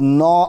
9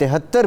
73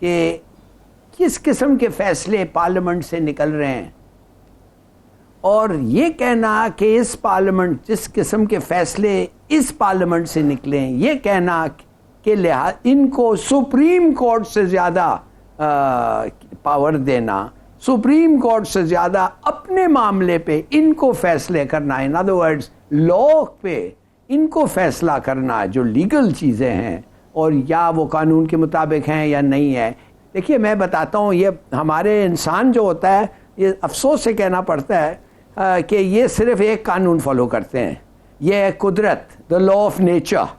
کہ کس قسم کے فیصلے پارلیمنٹ سے نکل رہے ہیں، اور یہ کہنا کہ اس پارلیمنٹ جس قسم کے فیصلے اس پارلیمنٹ سے نکلے ہیں، یہ کہنا کہ ان کو سپریم کورٹ سے زیادہ پاور دینا، سپریم کورٹ سے زیادہ اپنے معاملے پہ ان کو فیصلے کرنا، ان ادر ورڈز لا پہ ان کو فیصلہ کرنا جو لیگل چیزیں ہیں، اور یا وہ قانون کے مطابق ہیں یا نہیں ہے. دیکھیے میں بتاتا ہوں، یہ ہمارے انسان جو ہوتا ہے، یہ افسوس سے کہنا پڑتا ہے کہ یہ صرف ایک قانون فالو کرتے ہیں، یہ ہے قدرت، دا لا آف نیچر.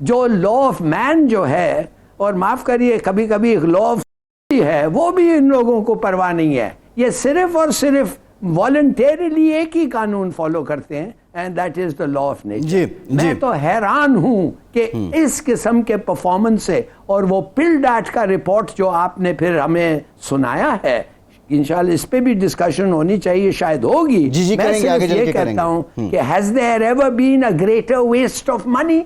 جو لا آف مین جو ہے، اور معاف کریے کبھی کبھی لا آف ہے، وہ بھی ان لوگوں کو پرواہ نہیں ہے. یہ صرف اور صرف والنٹیرلی ایک ہی قانون فالو کرتے ہیں، and that is the law of nature. میں تو حیران ہوں کہ اس قسم کے پرفارمنس سے، اور وہ پل ڈیٹ کا رپورٹ جو آپ نے پھر ہمیں سنایا ہے، انشاءاللہ اس پہ بھی ڈسکشن ہونی چاہیے، شاید ہوگی. میں صرف یہ کہتا ہوں کہ has there ever been a greater waste of money?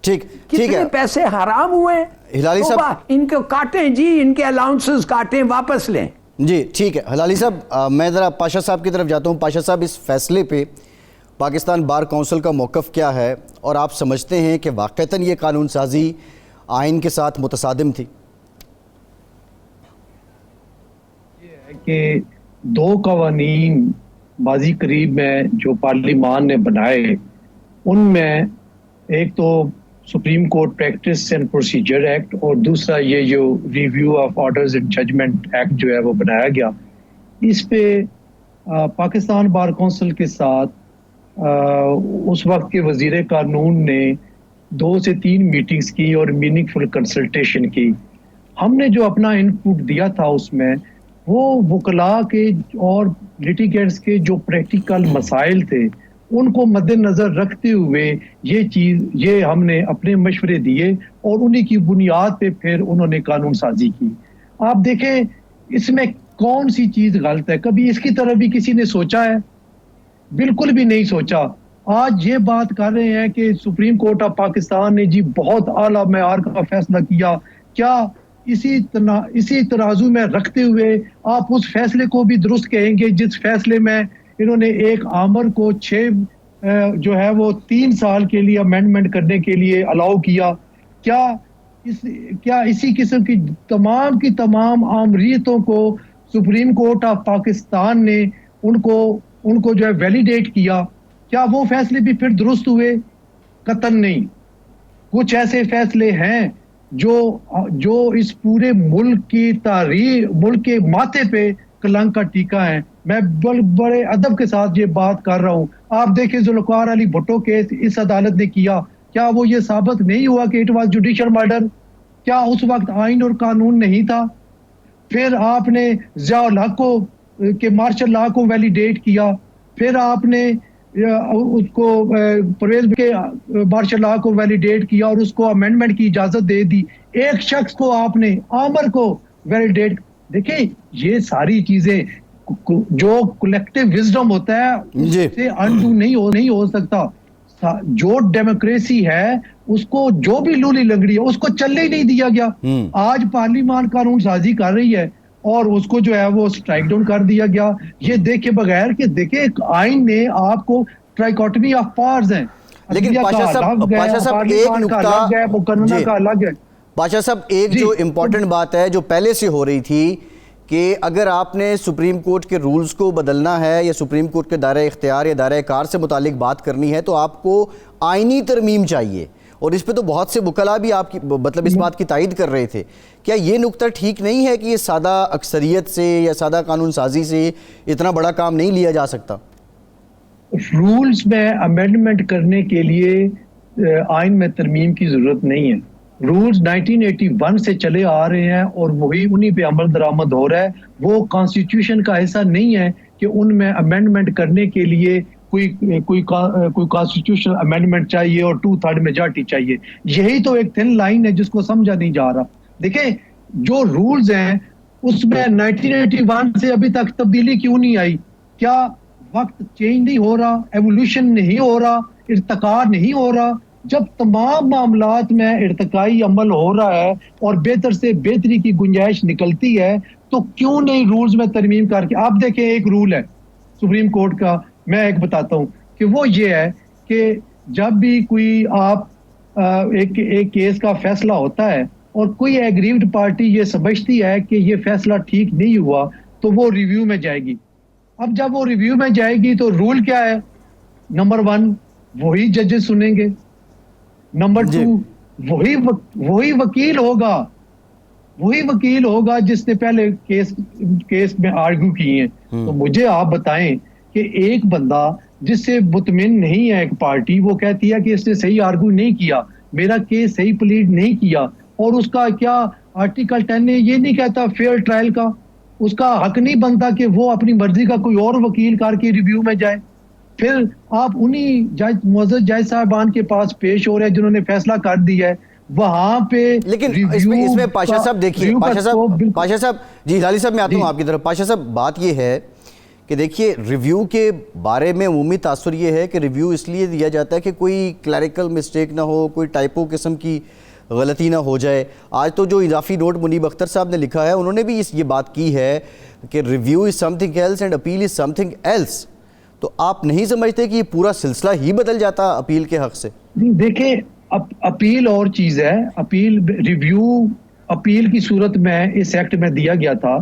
ٹھیک کتنے پیسے حرام ہوئے ہلالی صاحب، ان کو کاٹیں جی، ان کے الاؤنسز کاٹیں، واپس لیں. جی ٹھیک ہے ہلالی صاحب، میں ذرا پاشا صاحب کی طرف جاتا ہوں. پاشا صاحب، اس فیصلے پہ پاکستان بار کونسل کا موقف کیا ہے، اور آپ سمجھتے ہیں کہ واقعتاً یہ قانون سازی آئین کے ساتھ متصادم تھی؟ یہ ہے کہ دو قوانین ماضی قریب میں جو پارلیمان نے بنائے، ان میں ایک تو supreme court practice and procedure act, اور دوسرا یہ جو review of orders and judgment act جو ہے وہ بنایا گیا. اس پہ پاکستان بار کونسل کے ساتھ اس وقت کے وزیر قانون نے 2 سے 3 میٹنگز کی اور میننگ فل کنسلٹیشن کی. ہم نے جو اپنا انپٹ دیا تھا اس میں وہ وکلاء کے اور لیٹیگینٹس کے جو پریکٹیکل مسائل تھے ان کو مد نظر رکھتے ہوئے یہ ہم نے اپنے مشورے دیے، اور انہی کی بنیاد پہ پھر انہوں نے قانون سازی کی. آپ دیکھیں اس میں کون سی چیز غلط ہے؟ کبھی اس کی طرف بھی کسی نے سوچا ہے؟ بالکل بھی نہیں سوچا. آج یہ بات کر رہے ہیں کہ سپریم کورٹ آف پاکستان نے جی بہت اعلیٰ معیار کا فیصلہ کیا. کیا اسی ترازو میں رکھتے ہوئے آپ اس فیصلے کو بھی درست کہیں گے جس فیصلے میں انہوں نے ایک آمر کو 3 سال کے لیے امینڈمنٹ کرنے کے لیے الاؤ کیا؟ کیا اسی قسم کی تمام آمریتوں کو سپریم کورٹ آف پاکستان نے ان کو جو ہے ویلیڈیٹ کیا؟ کیا وہ فیصلے بھی پھر درست ہوئے؟ قطعاً نہیں. کچھ ایسے فیصلے ہیں جو اس پورے ملک کی تاریخ، ملک کے ماتھے پہ کلنک کا ٹیکا ہے. میں بڑے ادب کے ساتھ یہ بات کر رہا ہوں. آپ دیکھیں ذوالفقار علی بھٹو کیس اس عدالت نے کیا، کیا وہ یہ ثابت نہیں ہوا کہ اٹ واز جوڈیشل مرڈر؟ کیا اس وقت آئین اور قانون نہیں تھا؟ پھر آپ نے ضیاء الحق کے مارشل لا کو ویلیڈیٹ کیا، پھر آپ نے اس کو پرویز کے مارشل لا کو ویلیڈیٹ کیا اور اس کو امینڈمنٹ کی اجازت دے دی. ایک شخص کو آپ نے عامر کو ویلیڈیٹ. دیکھیں یہ ساری چیزیں جو کلیکٹیو وزڈم ہوتا ہے اس سے انڈو نہیں ہو سکتا. جو ڈیموکریسی ہے اس کو جو بھی لولی لنگڑی ہے اس کو چلنے ہی نہیں دیا گیا. آج پارلیمان قانون سازی کر رہی ہے اور اس کو جو ہے وہ اسٹرائک ڈاؤن کر دیا گیا. یہ دیکھے بغیر کہ دیکھیں آئین نے آپ کو ٹرائیکوٹمی آف پاورز ہیں. لیکن پاشا صاحب ایک جو امپورٹنٹ بات ہے جو پہلے سے ہو رہی تھی کہ اگر آپ نے سپریم کورٹ کے رولز کو بدلنا ہے یا سپریم کورٹ کے دائرہ اختیار یا دائرہ کار سے متعلق بات کرنی ہے تو آپ کو آئینی ترمیم چاہیے، اور اس پہ تو بہت سے وکلاء بھی آپ کی اس بات کی تائید کر رہے تھے. کیا یہ نکتہ ٹھیک نہیں ہے کہ یہ سادہ اکثریت سے یا سادہ قانون سازی سے اتنا بڑا کام نہیں لیا جا سکتا؟ رولز میں امینڈمنٹ کرنے کے لیے آئین میں ترمیم کی ضرورت نہیں ہے. رولز 1981 سے چلے آ رہے ہیں اور وہی انہی پہ عمل درآمد ہو رہا ہے. وہ کانسٹیٹیوشن کا ایسا نہیں ہے کہ ان میں امینڈمنٹ کرنے کے لیے کوئی کانسٹیٹیوشنل امینڈمنٹ چاہیے اور 2/3 میجارٹی چاہیے. یہی تو ایک تھن لائن ہے جس کو سمجھا نہیں جا رہا. دیکھیں جو رولز ہیں اس میں 1981 سے ابھی تک تبدیلی کیوں نہیں آئی؟ کیا وقت چینج نہیں ہو رہا؟ ایوولوشن نہیں ہو رہا؟ ارتقا نہیں ہو رہا؟ جب تمام معاملات میں ارتقائی عمل ہو رہا ہے اور بہتر سے بہتری کی گنجائش نکلتی ہے تو کیوں نہیں رولز میں ترمیم کر کے. آپ دیکھیں ایک رول ہے سپریم کورٹ کا, میں ایک بتاتا ہوں کہ وہ یہ ہے کہ جب بھی کوئی آپ ایک کیس کا فیصلہ ہوتا ہے اور کوئی ایگریوڈ پارٹی یہ سمجھتی ہے کہ یہ فیصلہ ٹھیک نہیں ہوا تو وہ ریویو میں جائے گی. اب جب وہ ریویو میں جائے گی تو رول کیا ہے؟ نمبر 1 وہی ججز سنیں گے, نمبر 2 وہی وکیل ہوگا جس نے پہلے کیس میں آرگو کی ہیں. تو مجھے آپ بتائیں کہ ایک بندہ جس سے مطمئن نہیں ہے ایک پارٹی, وہ کہتی ہے کہ اس نے صحیح آرگو نہیں کیا, میرا کیس صحیح پلیڈ نہیں کیا, اور اس کا کیا آرٹیکل 10 نے یہ نہیں کہتا فیئر ٹرائل کا, اس کا حق نہیں بنتا کہ وہ اپنی مرضی کا کوئی اور وکیل کر کے ریویو میں جائے. پھر آپ انہی معزز جج صاحبان کے پاس پیش ہو رہے ہیں جنہوں نے فیصلہ کر دیا ہے, وہاں پہ لیکن اس میں پاشا صاحب دیکھیے, پاشا صاحب جی ہلالی صاحب میں آتا ہوں آپ کی طرف. پاشا صاحب بات یہ ہے کہ دیکھیے ریویو کے بارے میں عمومی تاثر یہ ہے کہ ریویو اس لیے دیا جاتا ہے کہ کوئی کلیریکل مسٹیک نہ ہو, کوئی ٹائپو قسم کی غلطی نہ ہو جائے. آج تو جو اضافی نوٹ منیب اختر صاحب نے لکھا ہے انہوں نے بھی یہ بات کی ہے کہ review is something else and appeal is something else. تو آپ نہیں سمجھتے کہ یہ پورا سلسلہ ہی بدل جاتا اپیل کے حق سے؟ دیکھیں اپیل اور چیز ہے, ریویو اپیل کی صورت میں اس ایکٹ میں دیا گیا تھا,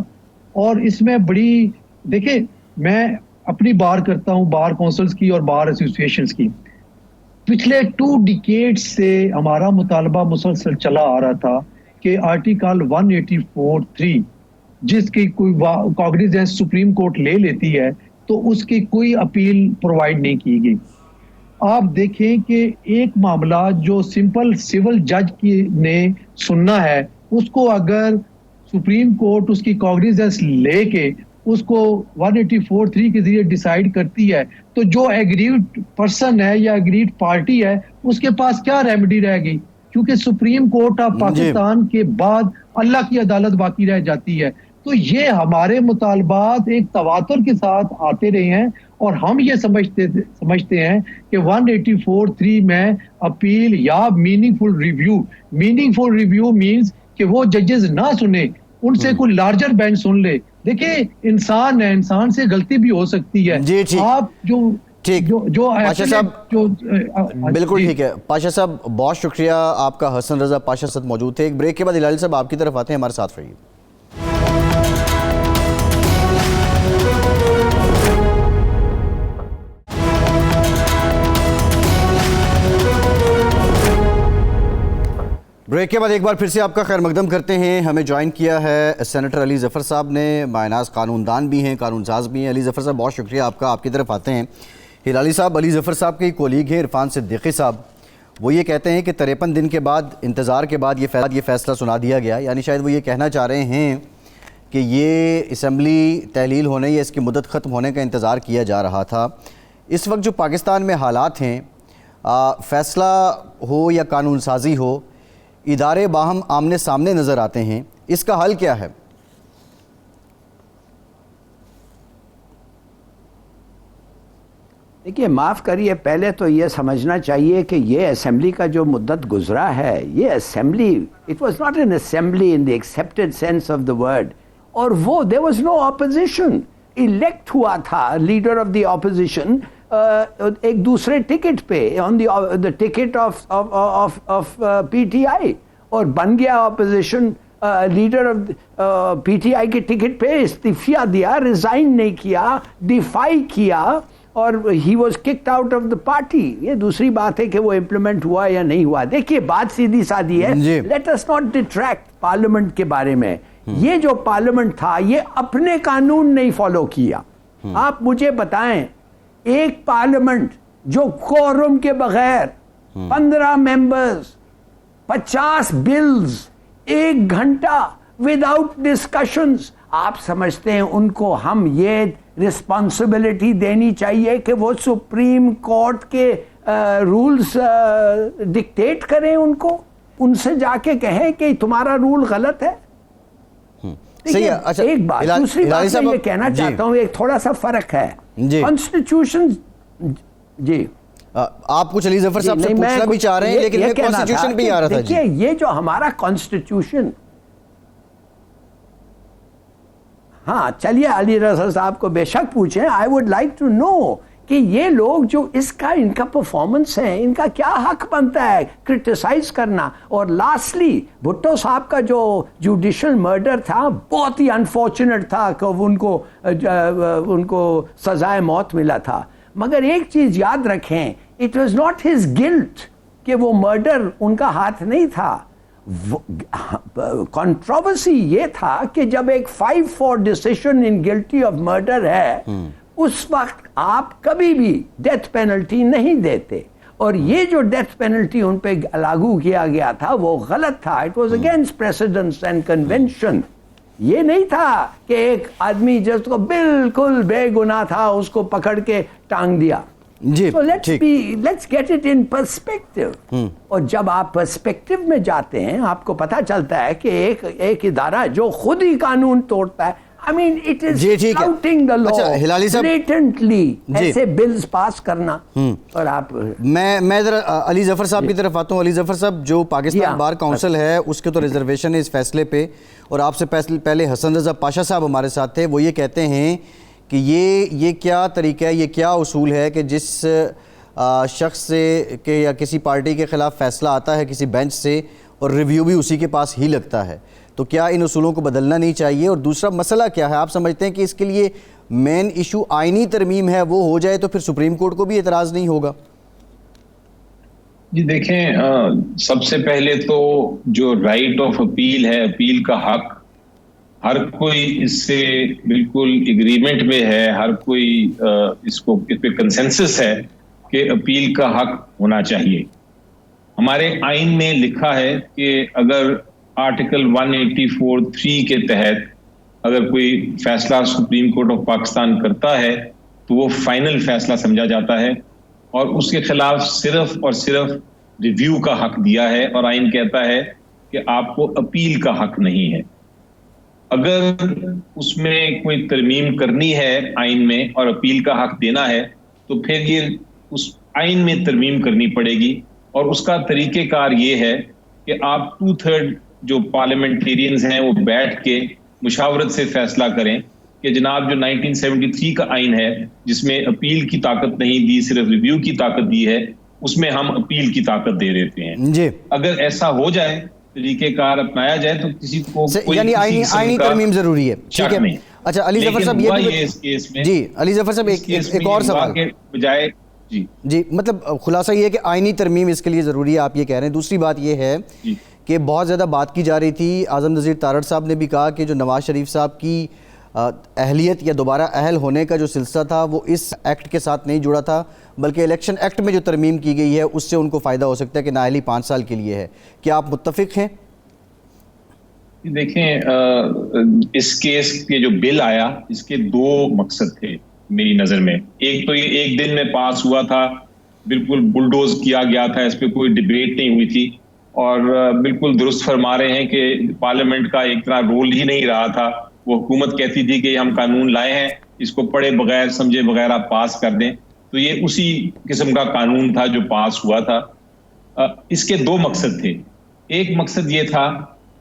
اور اس میں بڑی دیکھیں میں اپنی بار کرتا ہوں بار کونسلز کی اور بار ایسوسیشنز کی. پچھلے 2 ڈیکیڈ سے ہمارا مطالبہ مسلسل چلا آ رہا تھا کہ آرٹیکل 184(3) جس کی کوئی کاگنیزنس سپریم کورٹ لے لیتی ہے تو اس کی کوئی اپیل پرووائڈ نہیں کی گئی. آپ دیکھیں کہ ایک معاملہ جو سمپل سول جج کی نے سننا ہے اس کو اگر سپریم کورٹ اس کی کاگنیزنس لے کے اس کو 184(3) کے ذریعے ڈیسائیڈ کرتی ہے تو جو ایگریوڈ پرسن ہے یا ایگریوڈ پارٹی ہے اس کے پاس کیا ریمیڈی رہ گئی, کیونکہ سپریم کورٹ آف پاکستان کے بعد اللہ کی عدالت باقی رہ جاتی ہے. تو یہ ہمارے مطالبات ایک تواتر کے ساتھ آتے رہے ہیں, اور ہم یہ سمجھتے ہیں کہ 184(3) میں اپیل یا میننگ فل ریویو مینز کہ وہ ججز نہ سنے, ان سے کوئی لارجر بینچ سن لے. دیکھیں انسان ہے, انسان سے غلطی بھی ہو سکتی ہے. آپ جو پاشا صاحب بالکل ٹھیک ہے. پاشا صاحب بہت شکریہ آپ کا. حسن رضا پاشا صاحب موجود تھے. ایک بریک کے بعد ہلالی صاحب آپ کی طرف آتے ہیں, ہمارے ساتھ رہیے. بریک کے بعد ایک بار پھر سے آپ کا خیر مقدم کرتے ہیں. ہمیں جوائن کیا ہے سینیٹر علی ظفر صاحب نے, مایناز قانون دان بھی ہیں, قانون ساز بھی ہیں. علی ظفر صاحب بہت شکریہ آپ کا. آپ کی طرف آتے ہیں. ہلالی صاحب علی ظفر صاحب کے کولیگ ہیں عرفان صدیقی صاحب, وہ یہ کہتے ہیں کہ 53 دن کے بعد انتظار کے بعد یہ فیصلہ سنا دیا گیا. یعنی شاید وہ یہ کہنا چاہ رہے ہیں کہ یہ اسمبلی تحلیل ہونے یا اس کی مدت ختم ہونے کا انتظار کیا جا رہا تھا. اس وقت جو پاکستان میں حالات ہیں, فیصلہ ہو یا قانون سازی ہو, ادارے باہم آمنے سامنے نظر آتے ہیں, اس کا حل کیا ہے؟ دیکھیے معاف کریے, پہلے تو یہ سمجھنا چاہیے کہ یہ اسمبلی کا جو مدت گزرا ہے, یہ assembly it was not an assembly in the accepted sense of the word, اور وہ there was no opposition. Elect ہوا تھا لیڈر آف دی اپوزیشن ایک دوسرے ٹکٹ پہ, on the ticket of P T I, اور بن گیا opposition leader of P T I کے ٹکٹ پہ, استعفیہ دیا, ریزائن نہیں کیا, ڈیفائی کیا, اور he was cooked out of the party. یہ دوسری بات ہے کہ وہ امپلیمنٹ ہوا یا نہیں ہوا. دیکھیے بات سیدھی سادھی ہے, let us not detract parliament کے بارے میں. یہ جو پارلیمنٹ تھا یہ اپنے قانون نہیں فالو کیا. آپ مجھے بتائیں ایک پارلیمنٹ جو کورم کے بغیر 15 ممبرز 50 بلز 1 گھنٹہ وداؤٹ ڈسکشنز, آپ سمجھتے ہیں ان کو ہم یہ رسپانسبلٹی دینی چاہیے کہ وہ سپریم کورٹ کے رولز ڈکٹیٹ کریں ان کو, ان سے جا کے کہیں کہ تمہارا رول غلط ہے؟ ایک بات. دوسری بات میں یہ کہنا چاہتا ہوں, ایک تھوڑا سا فرق ہے. کانسٹیٹیوشن آپ کچھ علی ظفر صاحب سے پوچھنا بھی چاہ رہے ہیں لیکن میں کانسٹیٹیوشن بھی آ رہا تھا. دیکھیے یہ جو ہمارا کانسٹیٹیوشن، ہاں چلیے علی رضا صاحب کو بے شک پوچھیں. I would like to know کہ یہ لوگ جو اس کا ان کا پرفارمنس ہے، ان کا کیا حق بنتا ہے کرٹیسائز کرنا. اور لاسٹلی بھٹو صاحب کا جو جوڈیشل مرڈر تھا بہت ہی انفارچونیٹ تھا کہ ان کو سزائے موت ملا تھا. مگر ایک چیز یاد رکھیں، it was not his guilt کہ وہ مرڈر ان کا ہاتھ نہیں تھا. کنٹروورسی یہ تھا کہ جب ایک 5-4 decision in guilty of murder ہے، اس وقت آپ کبھی بھی ڈیتھ پینلٹی نہیں دیتے. اور یہ جو ڈیتھ پینلٹی ان پہ لاگو کیا گیا تھا وہ غلط تھا. It was against precedents and convention. یہ نہیں تھا کہ ایک آدمی جس کو بالکل بے گناہ تھا اس کو پکڑ کے ٹانگ دیا. جی let's get it in perspective. اور جب آپ پرسپیکٹو میں جاتے ہیں آپ کو پتا چلتا ہے کہ ایک ادارہ جو خود ہی قانون توڑتا ہے، I mean it is flouting the law blatantly ایسے بلز پاس کرنا. اور آپ میں ذرا علی ظفر صاحب کی طرف آتا ہوں. علی ظفر صاحب، جو پاکستان بار کونسل ہے اس کے تو ریزرویشن ہے اس فیصلے پہ، اور آپ سے پہلے حسن رضا پاشا صاحب ہمارے ساتھ تھے. وہ یہ کہتے ہیں کہ یہ کیا طریقہ ہے، یہ کیا اصول ہے کہ جس شخص سے کہ یا کسی پارٹی کے خلاف فیصلہ آتا ہے کسی بینچ سے اور ریویو بھی اسی کے پاس ہی لگتا ہے، تو کیا ان اصولوں کو بدلنا نہیں چاہیے؟ اور دوسرا مسئلہ کیا ہے؟ آپ سمجھتے ہیں کہ اس کے لیے مین ایشو آئینی ترمیم ہے، وہ ہو جائے تو پھر سپریم کورٹ کو بھی اعتراض نہیں ہوگا؟ جی دیکھیں، سب سے پہلے تو جو رائٹ آف اپیل ہے، اپیل کا حق، ہر کوئی اس سے بالکل ایگریمنٹ میں ہے. ہر کوئی اس پہ کنسنسس ہے کہ اپیل کا حق ہونا چاہیے. ہمارے آئین میں لکھا ہے کہ اگر آرٹیکل 184(3) کے تحت اگر کوئی فیصلہ سپریم کورٹ آف پاکستان کرتا ہے تو وہ فائنل فیصلہ سمجھا جاتا ہے، اور اس کے خلاف صرف اور صرف ریویو کا حق دیا ہے. اور آئین کہتا ہے کہ آپ کو اپیل کا حق نہیں ہے. اگر اس میں کوئی ترمیم کرنی ہے آئین میں اور اپیل کا حق دینا ہے تو پھر یہ اس آئین میں ترمیم کرنی پڑے گی. اور اس کا طریقہ کار یہ ہے کہ آپ 2/3 جو پارلیمنٹیرینز ہیں وہ بیٹھ کے مشاورت سے فیصلہ کریں کہ جناب جو 1973 کا آئین ہے جس میں اپیل کی طاقت نہیں دی، صرف ریویو کی طاقت دی ہے، اس میں ہم اپیل کی طاقت دے دیتے ہیں. جی اگر ایسا ہو جائے، طریقہ کار اپنایا جائے تو کسی کو یعنی آئینی ترمیم ضروری ہے. ٹھیک ہے. اچھا علی ظفر صاحب، جی علی ظفر صاحب ایک اور سوال بجائے جی مطلب خلاصہ یہ ہے کہ آئینی ترمیم اس کے لیے ضروری ہے، آپ یہ کہہ رہے ہیں. دوسری بات یہ ہے کہ بہت زیادہ بات کی جا رہی تھی، اعظم نذیر تارڑ صاحب نے بھی کہا کہ جو نواز شریف صاحب کی اہلیت یا دوبارہ اہل ہونے کا جو سلسلہ تھا وہ اس ایکٹ کے ساتھ نہیں جڑا تھا، بلکہ الیکشن ایکٹ میں جو ترمیم کی گئی ہے اس سے ان کو فائدہ ہو سکتا ہے کہ نااہلی 5 سال کے لیے ہے. کیا آپ متفق ہیں؟ دیکھیں، اس کیس کے جو بل آیا اس کے 2 مقصد تھے میری نظر میں. ایک تو یہ ایک دن میں پاس ہوا تھا، بالکل بلڈوز کیا گیا تھا، اس پہ کوئی ڈیبیٹ نہیں ہوئی تھی. اور بالکل درست فرما رہے ہیں کہ پارلیمنٹ کا ایک طرح رول ہی نہیں رہا تھا. وہ حکومت کہتی تھی کہ ہم قانون لائے ہیں، اس کو پڑھے بغیر سمجھے بغیر آپ پاس کر دیں. تو یہ اسی قسم کا قانون تھا جو پاس ہوا تھا. اس کے 2 مقصد تھے. ایک مقصد یہ تھا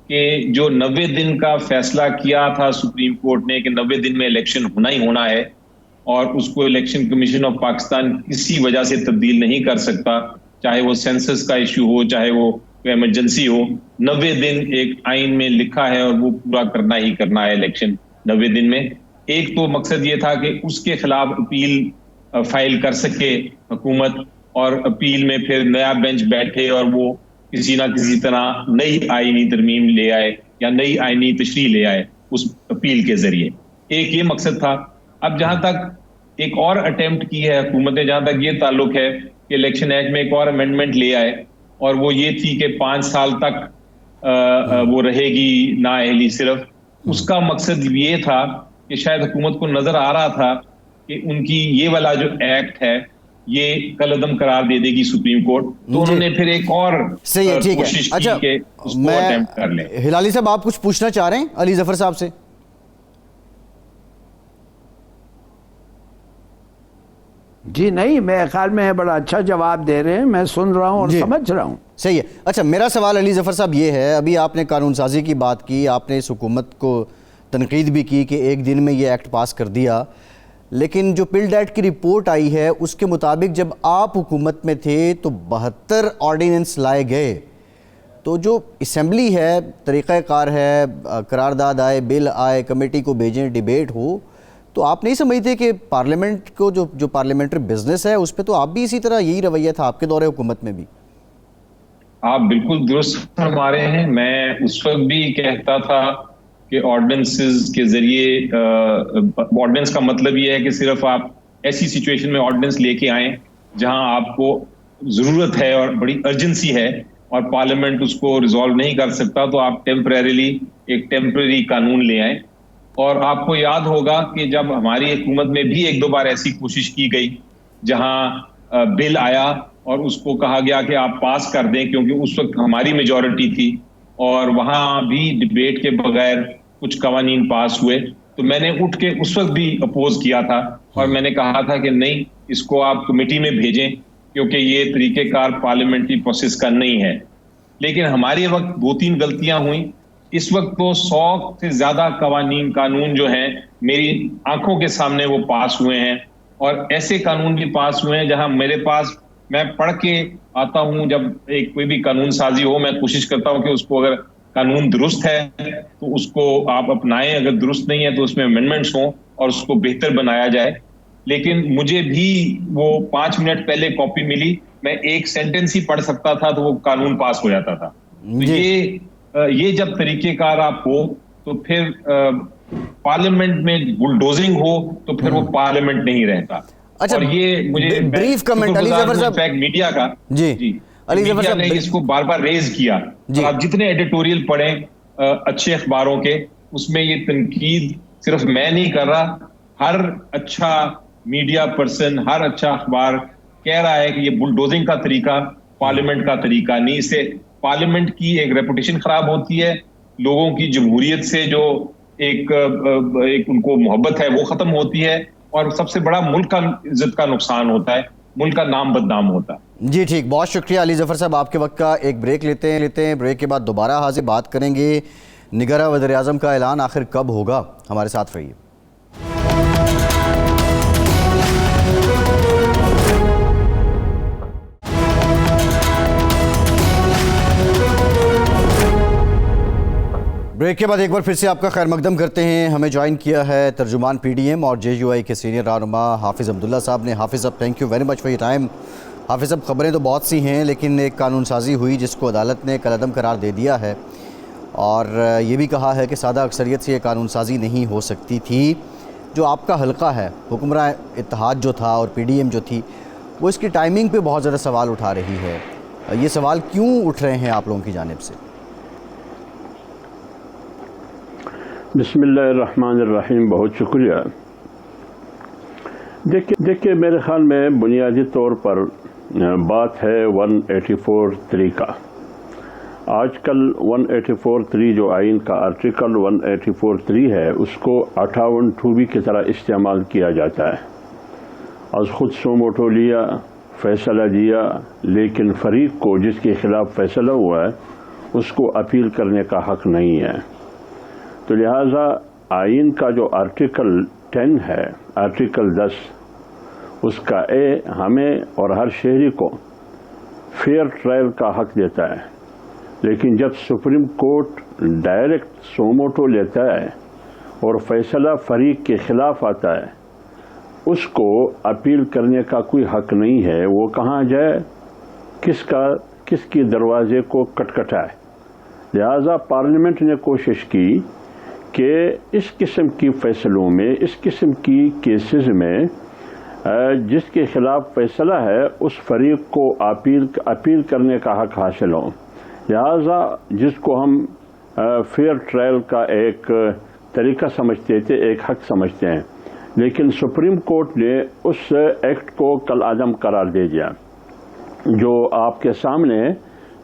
کہ جو 90 دن کا فیصلہ کیا تھا سپریم کورٹ نے کہ 90 دن میں الیکشن ہونا ہی ہونا ہے، اور اس کو الیکشن کمیشن آف پاکستان کسی وجہ سے تبدیل نہیں کر سکتا، چاہے وہ سینسس کا ایشو ہو، چاہے وہ ایمرجنسی ہو. 90 دن ایک آئین میں لکھا ہے اور وہ پورا کرنا ہی کرنا ہے الیکشن 90 دن میں. ایک تو مقصد یہ تھا کہ اس کے خلاف اپیل فائل کر سکے حکومت، اور اپیل میں پھر نیا بینچ بیٹھے اور وہ کسی نہ کسی طرح نئی آئینی ترمیم لے آئے یا نئی آئینی تشریح لے آئے اس اپیل کے ذریعے. ایک یہ مقصد تھا. اب جہاں تک ایک اور اٹیمپٹ کی ہے حکومت نے، جہاں تک یہ تعلق ہے کہ الیکشن ایکٹ میں ایک اور امینڈمنٹ لے آئے، اور وہ یہ تھی کہ 5 سال تک وہ رہے گی نااہلی صرف. اس کا مقصد یہ تھا کہ شاید حکومت کو نظر آ رہا تھا کہ ان کی یہ والا جو ایکٹ ہے یہ کالعدم قرار دے دے گی سپریم کورٹ، تو انہوں نے پھر ایک اور کوشش کی کہ اس کو اٹیمپٹ کر لیں. ہلالی صاحب آپ کچھ پوچھنا چاہ رہے ہیں علی ظفر صاحب سے؟ جی نہیں، میرے خیال میں بڑا اچھا جواب دے رہے ہیں، میں سن رہا ہوں اور سمجھ رہا ہوں. صحیح ہے. اچھا میرا سوال علی ظفر صاحب یہ ہے، ابھی آپ نے قانون سازی کی بات کی، آپ نے اس حکومت کو تنقید بھی کی کہ ایک دن میں یہ ایکٹ پاس کر دیا، لیکن جو پل ڈیٹ کی رپورٹ آئی ہے اس کے مطابق جب آپ حکومت میں تھے تو 72 آرڈیننس لائے گئے. تو جو اسمبلی ہے، طریقہ کار ہے، قرارداد آئے، بل آئے، کمیٹی کو بھیجیں، ڈیبیٹ ہو، تو آپ نہیں سمجھتے کہ پارلیمنٹ کو جو پارلیمنٹری بزنس ہے اس پہ تو آپ بھی اسی طرح یہی رویہ تھا آپ کے دور حکومت میں بھی؟ آپ بالکل درست فرما رہے ہیں. میں اس وقت بھی کہتا تھا کہ آرڈیننسز کے ذریعے، آرڈیننس کا مطلب یہ ہے کہ صرف آپ ایسی سچویشن میں آرڈیننس لے کے آئیں جہاں آپ کو ضرورت ہے اور بڑی ارجنسی ہے اور پارلیمنٹ اس کو ریزالو نہیں کر سکتا، تو آپ ایک ٹیمپرری قانون لے آئیں. اور آپ کو یاد ہوگا کہ جب ہماری حکومت میں بھی ایک دو بار ایسی کوشش کی گئی جہاں بل آیا اور اس کو کہا گیا کہ آپ پاس کر دیں کیونکہ اس وقت ہماری میجورٹی تھی، اور وہاں بھی ڈیبیٹ کے بغیر کچھ قوانین پاس ہوئے، تو میں نے اٹھ کے اس وقت بھی اپوز کیا تھا اور میں نے کہا تھا کہ نہیں، اس کو آپ کمیٹی میں بھیجیں کیونکہ یہ طریقہ کار پارلیمنٹری پروسیس کا نہیں ہے. لیکن ہمارے وقت 2-3 غلطیاں ہوئیں. اس وقت تو 100 سے زیادہ قانون جو ہیں میری آنکھوں کے سامنے وہ پاس ہوئے ہیں، اور ایسے قانون بھی پاس ہوئے ہیں جہاں میرے پاس، میں پڑھ کے آتا ہوں، جب کوئی بھی قانون سازی ہو میں کوشش کرتا ہوں کہ اس کو اگر قانون درست ہے تو اس کو آپ اپنائیں، اگر درست نہیں ہے تو اس میں امینڈمنٹس ہوں اور اس کو بہتر بنایا جائے. لیکن مجھے بھی وہ 5 منٹ پہلے کاپی ملی، میں ایک سینٹنس ہی پڑھ سکتا تھا تو وہ قانون پاس ہو جاتا تھا. یہ جب طریقہ کار آپ ہو تو پھر پارلیمنٹ میں بلڈوزنگ ہو تو پھر وہ پارلیمنٹ نہیں رہتا. اچھا، اور یہ مجھے بریف کمنٹ علی ظفر صاحب، میڈیا کا، جی علی ظفر صاحب نے اس کو بار بار ریز کیا. آپ جتنے ایڈیٹوریل پڑھیں اچھے اخباروں کے، اس میں یہ تنقید صرف میں نہیں کر رہا، ہر اچھا میڈیا پرسن، ہر اچھا اخبار کہہ رہا ہے کہ یہ بلڈوزنگ کا طریقہ پارلیمنٹ کا طریقہ نہیں. اس سے پارلیمنٹ کی ایک ریپوٹیشن خراب ہوتی ہے، لوگوں کی جمہوریت سے جو ایک ان کو محبت ہے وہ ختم ہوتی ہے، اور سب سے بڑا ملک کا عزت کا نقصان ہوتا ہے، ملک کا نام بدنام ہوتا ہے. جی ٹھیک، بہت شکریہ علی ظفر صاحب آپ کے وقت کا. ایک بریک لیتے ہیں، بریک کے بعد دوبارہ حاضر بات کریں گے. نگراں وزیر اعظم کا اعلان آخر کب ہوگا؟ ہمارے ساتھ رہیے. بریک کے بعد ایک بار پھر سے آپ کا خیر مقدم کرتے ہیں. ہمیں جوائن کیا ہے ترجمان پی ڈی ایم اور جے یو آئی کے سینئر رہنما حافظ عبداللہ صاحب نے. حافظ صاحب، thank you very much for your time. حافظ صاحب، خبریں تو بہت سی ہیں لیکن ایک قانون سازی ہوئی جس کو عدالت نے کالعدم قرار دے دیا ہے، اور یہ بھی کہا ہے کہ سادہ اکثریت سے یہ قانون سازی نہیں ہو سکتی تھی. جو آپ کا حلقہ ہے، حکمراں اتحاد جو تھا اور پی ڈی ایم جو تھی، وہ اس کی ٹائمنگ پہ بہت زیادہ سوال اٹھا رہی ہے. یہ سوال کیوں اٹھ رہے ہیں آپ لوگوں کی جانب سے؟ بسم اللہ الرحمن الرحیم. بہت شکریہ. دیکھیے میرے خیال میں بنیادی طور پر بات ہے 184(3) کا. آج کل 184(3) جو آئین کا آرٹیکل 184(3) ہے، اس کو 58(2) کی طرح استعمال کیا جاتا ہے. از خود سو موٹو لیا، فیصلہ دیا، لیکن فریق کو جس کے خلاف فیصلہ ہوا ہے اس کو اپیل کرنے کا حق نہیں ہے. تو لہٰذا آئین کا جو آرٹیکل 10 ہے، آرٹیکل 10، اس کا ہمیں اور ہر شہری کو فیئر ٹرائل کا حق دیتا ہے. لیکن جب سپریم کورٹ ڈائریکٹ سوموٹو لیتا ہے اور فیصلہ فریق کے خلاف آتا ہے، اس کو اپیل کرنے کا کوئی حق نہیں ہے. وہ کہاں جائے، کس کی دروازے کو کٹکھٹائے. لہذا پارلیمنٹ نے کوشش کی کہ اس قسم کی فیصلوں میں، اس قسم کی کیسز میں جس کے خلاف فیصلہ ہے اس فریق کو اپیل کرنے کا حق حاصل ہو. لہذا جس کو ہم فیئر ٹرائل کا ایک طریقہ سمجھتے تھے، ایک حق سمجھتے ہیں، لیکن سپریم کورٹ نے اس ایکٹ کو کالعدم قرار دے دیا، جو آپ کے سامنے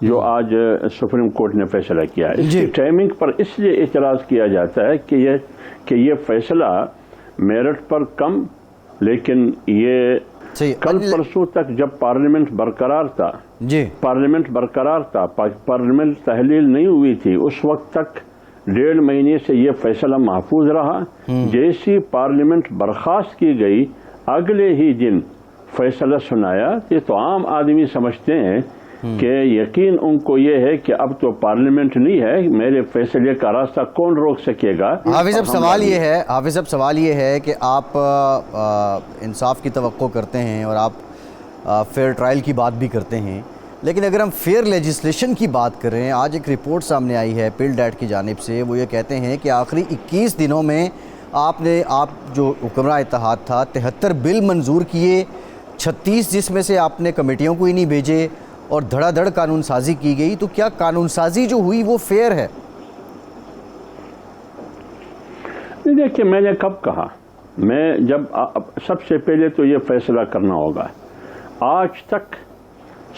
جو آج سپریم کورٹ نے فیصلہ کیا ہے. اس کی ٹائمنگ پر اس لیے اعتراض کیا جاتا ہے کہ یہ فیصلہ میرٹ پر کم، لیکن یہ کل پرسوں تک جب پارلیمنٹ برقرار تھا پارلیمنٹ تحلیل نہیں ہوئی تھی، اس وقت تک 1.5 مہینے سے یہ فیصلہ محفوظ رہا. جیسی پارلیمنٹ برخاست کی گئی اگلے ہی دن فیصلہ سنایا. یہ تو عام آدمی سمجھتے ہیں کہ یقین ان کو یہ ہے کہ اب تو پارلیمنٹ نہیں ہے، میرے فیصلے کا راستہ کون روک سکے گا. حافظ صاحب سوال یہ ہے کہ آپ انصاف کی توقع کرتے ہیں اور آپ فیئر ٹرائل کی بات بھی کرتے ہیں، لیکن اگر ہم فیئر لیجسلیشن کی بات کریں، آج ایک رپورٹ سامنے آئی ہے پل ڈیٹ کی جانب سے، وہ یہ کہتے ہیں کہ آخری 21 دنوں میں آپ جو حکمراں اتحاد تھا 73 بل منظور کیے، 36 جس میں سے آپ نے کمیٹیوں کو ہی نہیں بھیجے اور دھڑا دھڑ قانون سازی کی گئی. تو کیا قانون سازی جو ہوئی وہ فیئر ہے؟ دیکھیں، میں نے کب کہا، میں جب سب سے پہلے تو یہ فیصلہ کرنا ہوگا. آج تک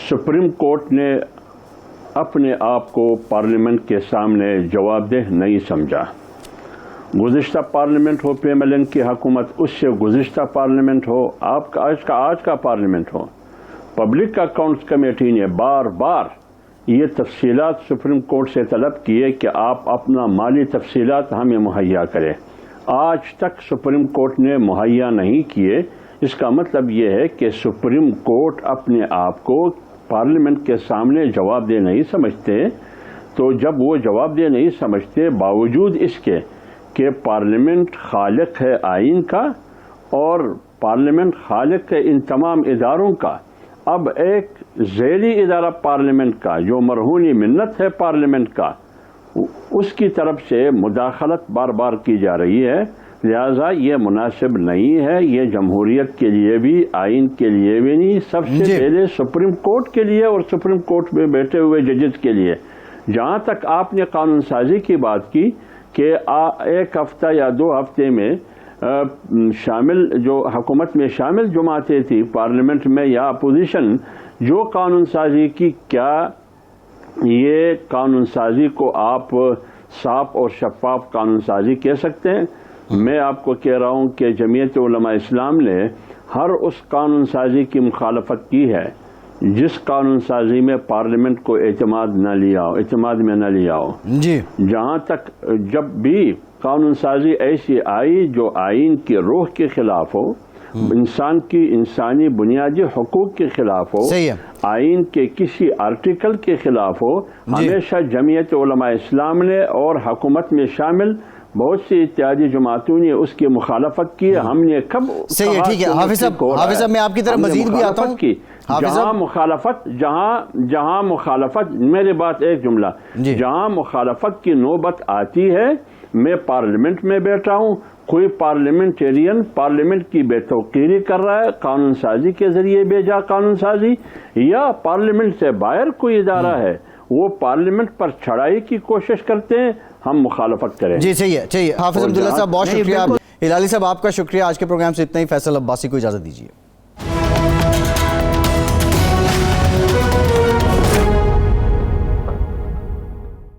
سپریم کورٹ نے اپنے آپ کو پارلیمنٹ کے سامنے جواب دہ نہیں سمجھا. گزشتہ پارلیمنٹ ہو پیملن کی حکومت، اس سے گزشتہ پارلیمنٹ ہو، آج کا پارلیمنٹ ہو، پبلک اکاؤنٹس کمیٹی نے بار بار یہ تفصیلات سپریم کورٹ سے طلب کیے کہ آپ اپنا مالی تفصیلات ہمیں مہیا کریں. آج تک سپریم کورٹ نے مہیا نہیں کیے. اس کا مطلب یہ ہے کہ سپریم کورٹ اپنے آپ کو پارلیمنٹ کے سامنے جواب دہ نہیں سمجھتے. تو جب وہ جواب دہ نہیں سمجھتے، باوجود اس کے کہ پارلیمنٹ خالق ہے آئین کا اور پارلیمنٹ خالق ہے ان تمام اداروں کا، اب ایک ذیلی ادارہ پارلیمنٹ کا جو مرہونی منت ہے پارلیمنٹ کا، اس کی طرف سے مداخلت بار بار کی جا رہی ہے. لہذا یہ مناسب نہیں ہے، یہ جمہوریت کے لیے بھی، آئین کے لیے بھی نہیں، سب سے پہلے سپریم کورٹ کے لیے اور سپریم کورٹ میں بیٹھے ہوئے ججز کے لیے. جہاں تک آپ نے قانون سازی کی بات کی کہ 1 ہفتہ یا 2 ہفتے میں شامل جو حکومت میں شامل جماعتیں تھی پارلیمنٹ میں یا اپوزیشن، جو قانون سازی کی، کیا یہ قانون سازی کو آپ صاف اور شفاف قانون سازی کہہ سکتے ہیں؟ میں آپ کو کہہ رہا ہوں کہ جمعیت علماء اسلام نے ہر اس قانون سازی کی مخالفت کی ہے جس قانون سازی میں پارلیمنٹ کو اعتماد میں نہ لیا ہو. جہاں تک جب بھی قانون سازی ایسی آئی جو آئین کی روح کے خلاف ہو، انسان کی انسانی بنیادی حقوق کے خلاف ہو، آئین کے کسی آرٹیکل کے خلاف ہو، ہمیشہ جمعیت علماء اسلام نے اور حکومت میں شامل بہت سی اتحادی جماعتوں نے اس کی مخالفت کی. ہم نے کب صحیح ہے، ٹھیک ہے حافظ صاحب میں آپ کی طرف مزید بھی آتا ہوں. جہاں مخالفت میرے بات ایک جملہ، جہاں مخالفت کی نوبت آتی ہے، میں پارلیمنٹ میں بیٹھا ہوں، کوئی پارلیمنٹیرین پارلیمنٹ کی بے توقیری کر رہا ہے قانون سازی کے ذریعے بھیجا قانون سازی، یا پارلیمنٹ سے باہر کوئی ادارہ ہے وہ پارلیمنٹ پر چڑھائی کی کوشش کرتے ہیں، ہم مخالفت کریں. جی صحیح ہے. حافظ عبداللہ صاحب بہت شکریہ. ہلالی صاحب آپ کا شکریہ. آج کے پروگرام سے اتنا ہی. فیصل عباسی کو اجازت دیجیے.